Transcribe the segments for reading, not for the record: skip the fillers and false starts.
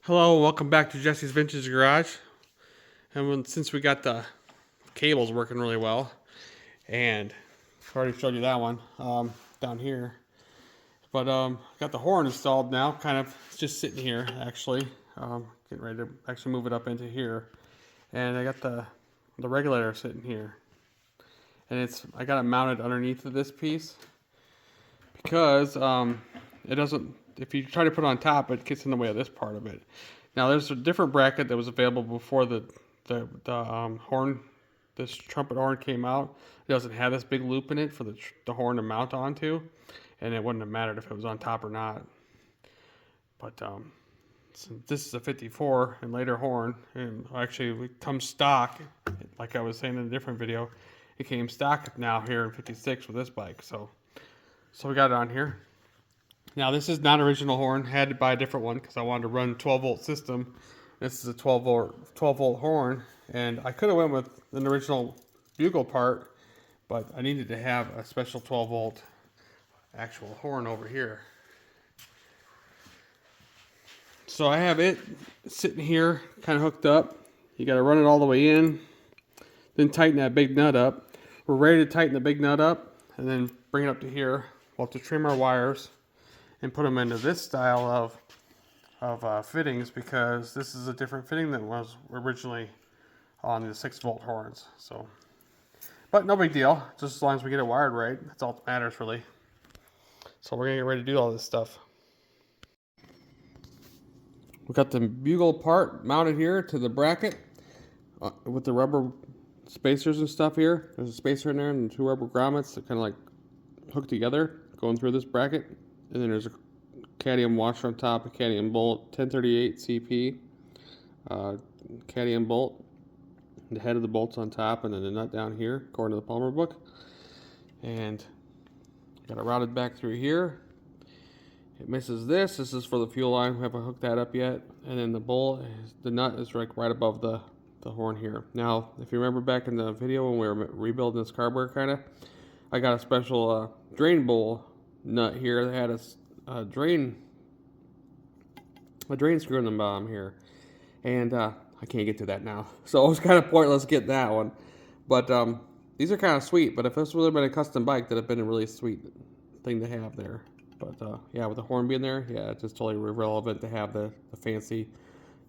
Hello, welcome back to Jesse's Vintage Garage. And since we got the cables working really well, and I already showed you that one down here, but got the horn installed now. Kind of just sitting here actually, getting ready to actually move it up into here, and I got the regulator sitting here, and I got it mounted underneath of this piece because it doesn't. If you try to put it on top, it gets in the way of this part of it. Now, there's a different bracket that was available before the horn, this trumpet horn came out. It doesn't have this big loop in it for the horn to mount onto, and it wouldn't have mattered if it was on top or not. But since this is a 54 and later horn, and actually it comes stock, like I was saying in a different video, it came stock now here in 56 with this bike. So we got it on here. Now this is not original horn. Had to buy a different one because I wanted to run 12-volt system. This is a 12-volt horn, and I could have went with an original bugle part, but I needed to have a special 12-volt actual horn over here. So I have it sitting here, kind of hooked up. You got to run it all the way in, then tighten that big nut up. We're ready to tighten the big nut up, and then bring it up to here. We'll have to trim our wires and put them into this style of fittings, because this is a different fitting than was originally on the 6-volt horns. So, but no big deal, just as long as we get it wired right. That's all that matters really. So we're gonna get ready to do all this stuff. We got the bugle part mounted here to the bracket with the rubber spacers and stuff here. There's a spacer in there and 2 rubber grommets that kind of like hook together going through this bracket. And then there's a cadmium washer on top, a cadmium bolt, 1038 CP, cadmium bolt. The head of the bolt's on top, and then the nut down here, according to the Palmer book. And got it routed back through here. It misses this. This is for the fuel line. We haven't hooked that up yet. And then the nut is right above the horn here. Now, if you remember back in the video when we were rebuilding this carburetor, kind of, I got a special drain bowl nut here that had a drain screw in the bottom here, and I can't get to that now, so it was kind of pointless getting that one. But these are kind of sweet. But if this would have been a custom bike, that'd have been a really sweet thing to have there. But yeah, with the horn being there, yeah, it's just totally irrelevant to have the fancy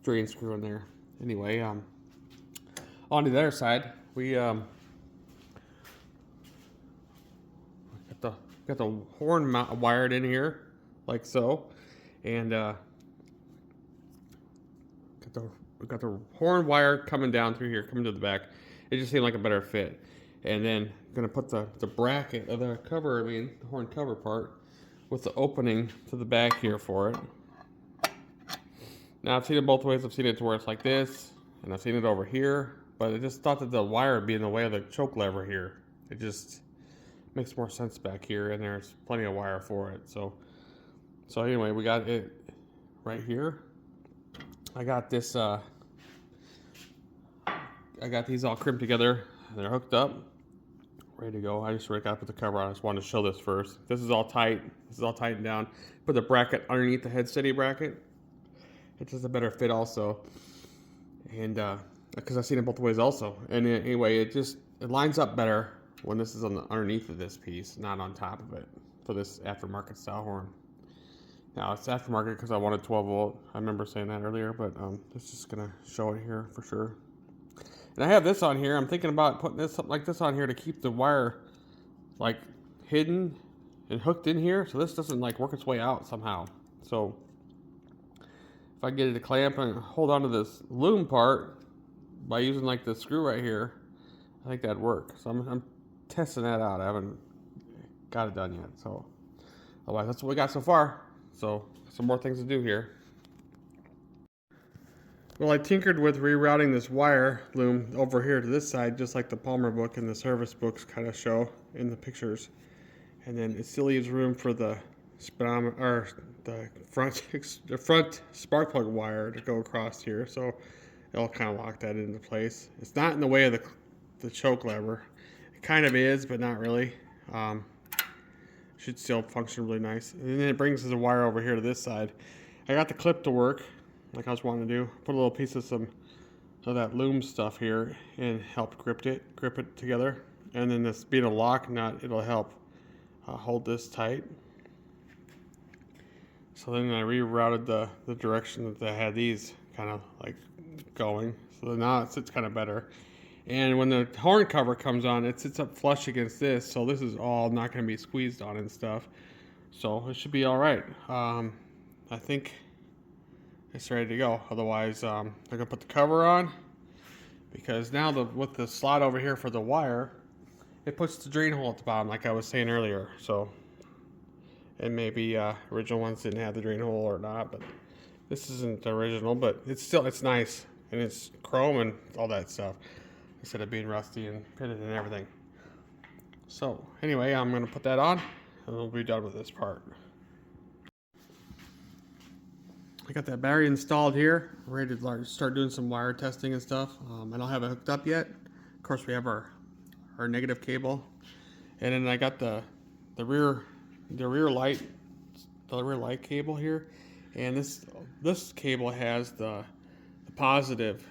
drain screw in there. Anyway, on to the other side, we got the horn wired in here, like so, and got the horn wire coming down through here, coming to the back. It just seemed like a better fit. And then I'm gonna put the bracket of the cover, the horn cover part, with the opening to the back here for it. Now I've seen it both ways. I've seen it to where it's like this, and I've seen it over here, but I just thought that the wire would be in the way of the choke lever here. It just makes more sense back here, and there's plenty of wire for it. So anyway, we got it right here. I got this I got these all crimped together, and they're hooked up, ready to go. I just got to put the cover on. I just wanted to show this first. This is all tight. This is all tightened down. Put the bracket underneath the head steady bracket. It's just a better fit also, and because I've seen it both ways also. And anyway, it lines up better when this is underneath of this piece, not on top of it, for this aftermarket style horn. Now it's aftermarket because I wanted 12-volt. I remember saying that earlier, but it's just gonna show it here for sure. And I have this on here. I'm thinking about putting this something like this on here to keep the wire like hidden and hooked in here, so this doesn't like work its way out somehow. So if I get it to clamp and hold on to this loom part by using like the screw right here, I think that'd work. So I'm testing that out. I haven't got it done yet. So otherwise, that's what we got so far. So some more things to do here. Well, I tinkered with rerouting this wire loom over here to this side, just like the Palmer book and the service books kind of show in the pictures. And then it still leaves room for the speedometer, or the front spark plug wire to go across here. So it'll kind of lock that into place. It's not in the way of the choke lever. It kind of is, but not really. Should still function really nice. And then it brings the wire over here to this side. I got the clip to work. like I was wanting to do. Put a little piece of some of that loom stuff here and help grip it together. And then this being a lock nut, it'll help hold this tight. So then I rerouted the direction that I had these kind of like going. So now it sits kind of better. And when the horn cover comes on, it sits up flush against this. So this is all not going to be squeezed on and stuff. So it should be all right. I think it's ready to go. Otherwise, I'm going to put the cover on. Because now with the slot over here for the wire, it puts the drain hole at the bottom like I was saying earlier. So, and maybe original ones didn't have the drain hole or not. But this isn't the original, but it's nice. And it's chrome and all that stuff. Instead of being rusty and pitted and everything. So anyway, I'm going to put that on and we'll be done with this part. I got that battery installed here, ready to start doing some wire testing and stuff. I don't have it hooked up yet. Of course, we have our negative cable, and then I got the rear light cable here, and this cable has the positive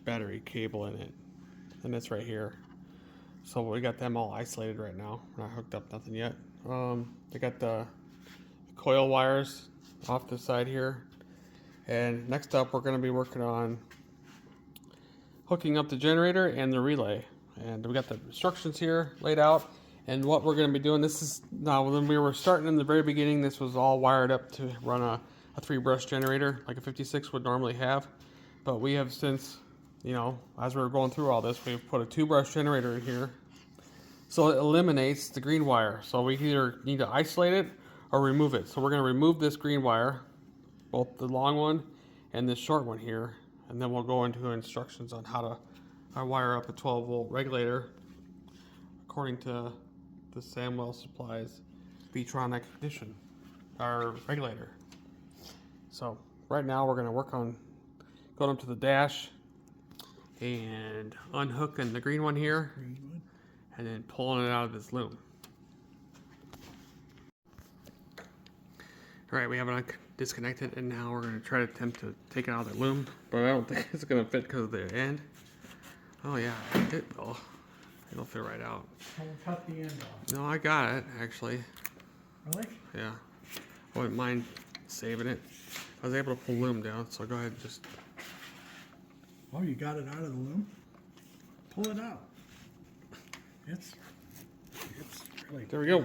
battery cable in it. And it's right here. So we got them all isolated right now. Not hooked up, nothing yet. They got the coil wires off the side here. And next up, we're going to be working on hooking up the generator and the relay. And we got the instructions here laid out. And what we're going to be doing, this is now when we were starting in the very beginning, this was all wired up to run a 3-brush generator like a 56 would normally have. But we have since, you know, as we were going through all this, we've put a 2-brush generator in here. So it eliminates the green wire. So we either need to isolate it or remove it. So we're going to remove this green wire, both the long one and this short one here. And then we'll go into instructions on how to wire up a 12-volt regulator according to the Samwell Supplies V-Tronic Ignition, our regulator. So right now we're going to work on going up to the dash and unhooking the green one here and then pulling it out of this loom. Alright, we have it disconnected, and now we're going to try to attempt to take it out of the loom, but I don't think it's going to fit because of the end. Oh yeah, it'll fit right out. Don't cut the end off. No, I got it actually. Really? Yeah. I wouldn't mind saving it. I was able to pull the loom down, so go ahead and just... Oh, you got it out of the loom? Pull it out. It's really... There we go.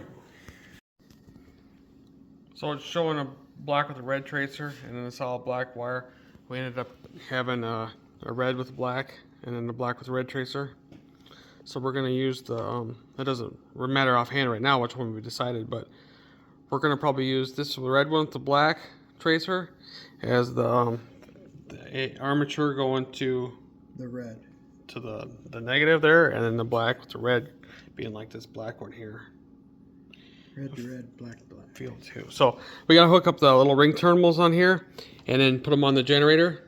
So it's showing a black with a red tracer and then a solid black wire. We ended up having a red with black and then the black with red tracer. So we're going to use the, it doesn't matter offhand right now which one we decided, but we're going to probably use this red one with the black tracer as the armature going to the red. To the negative there, and then the black with the red being like this black one here. Red to red, black to black. Feel too. So we got to hook up the little ring terminals on here and then put them on the generator.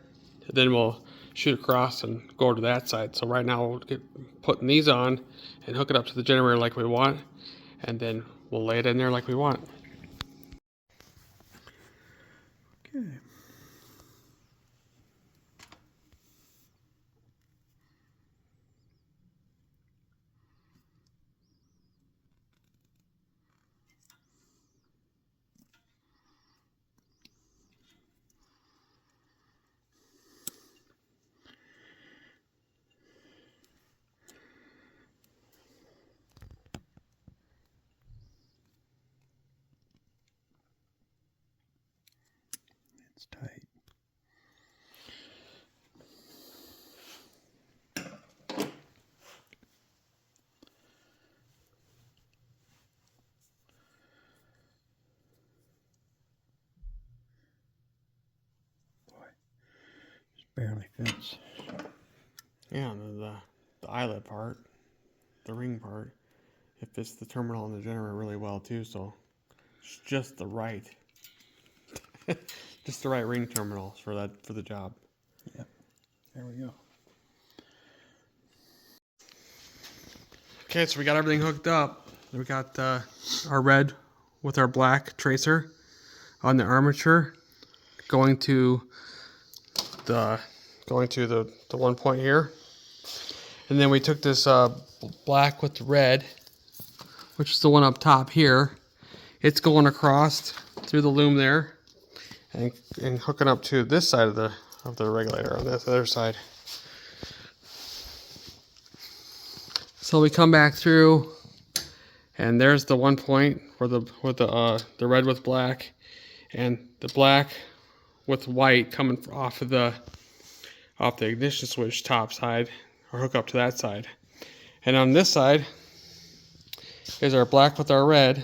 Then we'll shoot across and go over to that side. So right now we'll get putting these on and hook it up to the generator like we want, and then we'll lay it in there like we want. Okay. It's tight. Boy, just barely fits. Yeah, and the eyelet part, the ring part, it fits the terminal and the generator really well too. So it's just the right. Just the right ring terminals for the job. Yep. There we go. Okay, so we got everything hooked up. We got our red with our black tracer on the armature going to going to the one point here. And then we took this black with the red, which is the one up top here. It's going across through the loom there and hooking up to this side of the regulator on this other side. So we come back through, and there's the one point where the red with black, and the black with white coming off the ignition switch top side, or hook up to that side. And on this side is our black with our red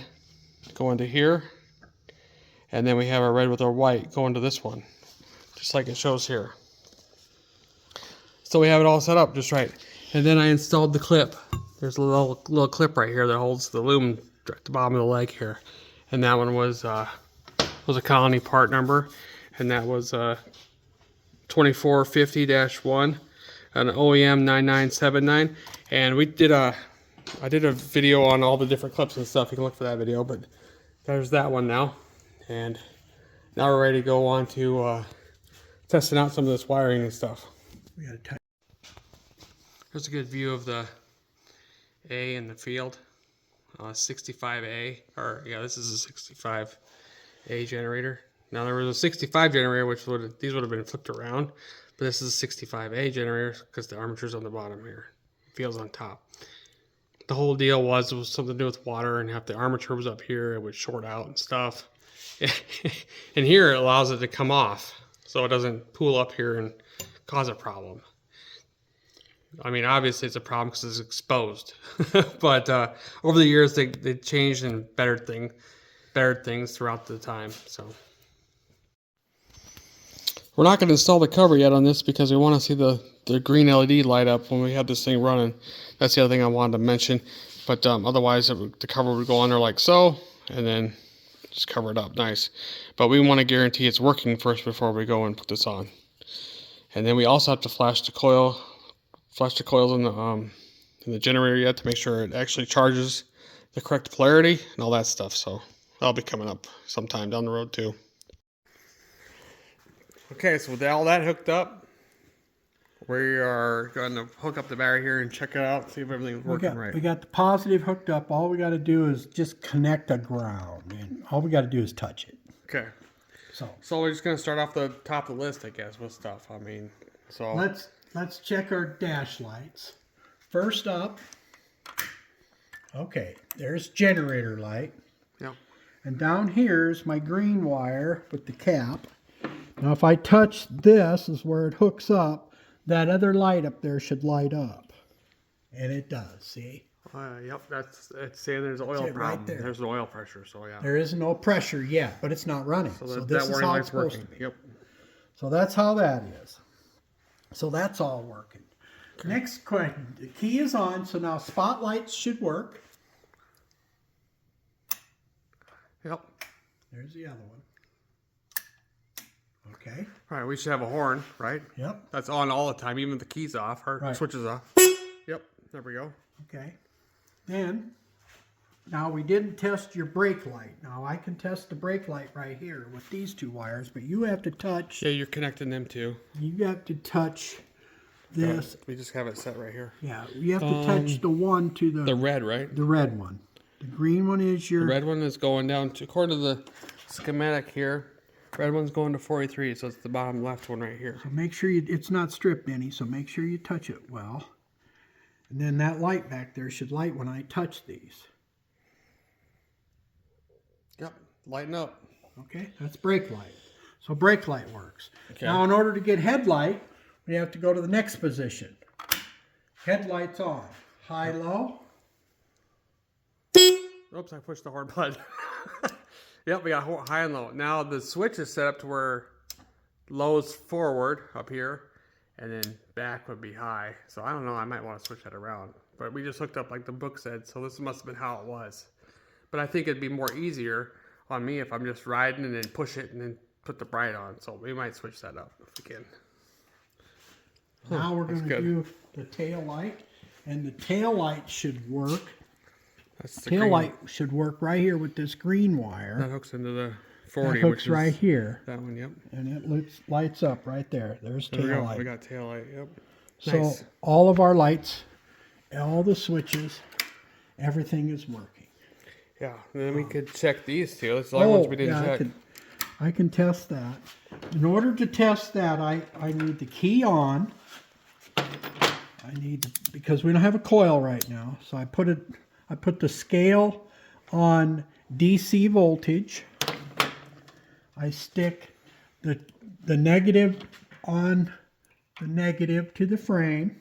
going to here, and then we have our red with our white going to this one, just like it shows here. So we have it all set up just right. And then I installed the clip. There's a little clip right here that holds the loom at the bottom of the leg here. And that one was a Colony part number. And that was 2450-1, an OEM 9979. And I did a video on all the different clips and stuff. You can look for that video, but there's that one now. And now we're ready to go on to testing out some of this wiring and stuff. We got to Here's a good view of the A in the field. 65A, or yeah, this is a 65A generator. Now there was a 65 generator, which these would have been flipped around, but this is a 65A generator because the armature's on the bottom here, field's on top. The whole deal was something to do with water, and if the armature was up here, it would short out and stuff. And here it allows it to come off, so it doesn't pool up here and cause a problem. I mean, obviously it's a problem because it's exposed, but over the years they changed and bettered things throughout the time. So we're not going to install the cover yet on this because we want to see the green LED light up when we have this thing running. That's the other thing I wanted to mention. But otherwise, the cover would go on there like so, and then just cover it up nice. But we want to guarantee it's working first before we go and put this on. And then we also have to flash the coils in the generator yet to make sure it actually charges the correct polarity and all that stuff. So that'll be coming up sometime down the road too. Okay, so with all that hooked up, we are going to hook up the battery here and check it out, see if everything's working right. We got the positive hooked up. All we got to do is just connect a ground, and all we got to do is touch it. Okay. So we're just going to start off the top of the list, I guess, with stuff. I mean, so let's check our dash lights. First up, okay, there's generator light. Yep. And down here is my green wire with the cap. Now if I touch this is where it hooks up, that other light up there should light up. And it does, see? Yep, it's saying there's an oil problem. Right there. There's an oil pressure, so yeah. There is no pressure yet, but it's not running. So this is how it's supposed to be. Yep. So that's how that is. So that's all working. Okay. Next question. The key is on, so now spotlights should work. Yep. There's the other one. Okay. All right, we should have a horn, right? Yep. That's on all the time, even if the key's off, or right. Switch is off. Yep, there we go. Okay. Then, now we didn't test your brake light. Now I can test the brake light right here with these two wires, but you have to touch. Yeah, you're connecting them too. You have to touch this. We just have it set right here. Yeah, you have to touch the one to the red, right? The red one. The green one is your. The red one is going down to, according to the schematic here, red one's going to 43, so it's the bottom left one right here. So make sure it's not stripped any, so make sure you touch it well. And then that light back there should light when I touch these. Yep, lighten up. Okay, that's brake light. So brake light works. Okay. Now in order to get headlight, we have to go to the next position. Headlights on. High, low. Oops, I pushed the hard button. Yep, we got high and low. Now the switch is set up to where low's forward up here, and then back would be high. So I don't know, I might want to switch that around. But we just hooked up like the book said, so this must have been how it was. But I think it'd be more easier on me if I'm just riding and then push it and then put the bright on. So we might switch that up if we can. Now we're going to do the tail light, and the tail light should work. Tail light should work right here with this green wire. That hooks into the 40, that which hooks is right here, that one. Yep. and it lights up right there. There's There we tail go. light. We got tail light. Yep. So Nice. all of our lights, all the switches, everything is working. Yeah. And then we could check these two. That's the only ones we didn't check. I can test that. In order to test that, I need the key on. Because we don't have a coil right now, so I put the scale on DC voltage. I stick the negative on the negative to the frame,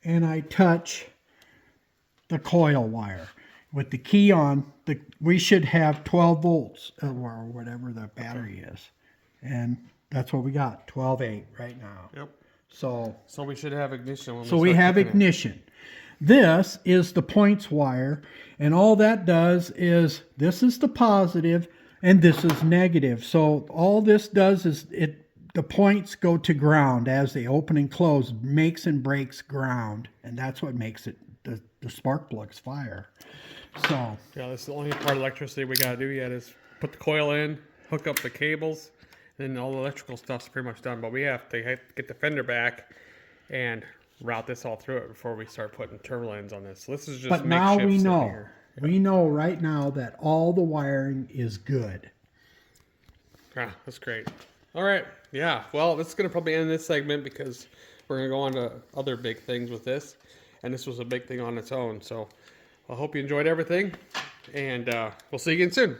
and I touch the coil wire. With the key on, we should have 12 volts or whatever the battery is. And that's what we got, 12.8 right now. Yep. So we should have ignition. So we have ignition. This is the points wire, and all that does is, this is the positive and this is negative. So all this does is the points go to ground as they open and close, makes and breaks ground, and that's what makes it the spark plugs fire. So yeah, this is the only part of electricity we got to do yet is put the coil in, hook up the cables, then all the electrical stuff's pretty much done. But we have to get the fender back and route this all through it before we start putting turbo ends on this. So this is just but now we know. Here. We know right now that all the wiring is good. Yeah, that's great. All right. Yeah. Well, this is going to probably end this segment because we're going to go on to other big things with this. And this was a big thing on its own. So I hope you enjoyed everything. And we'll see you again soon.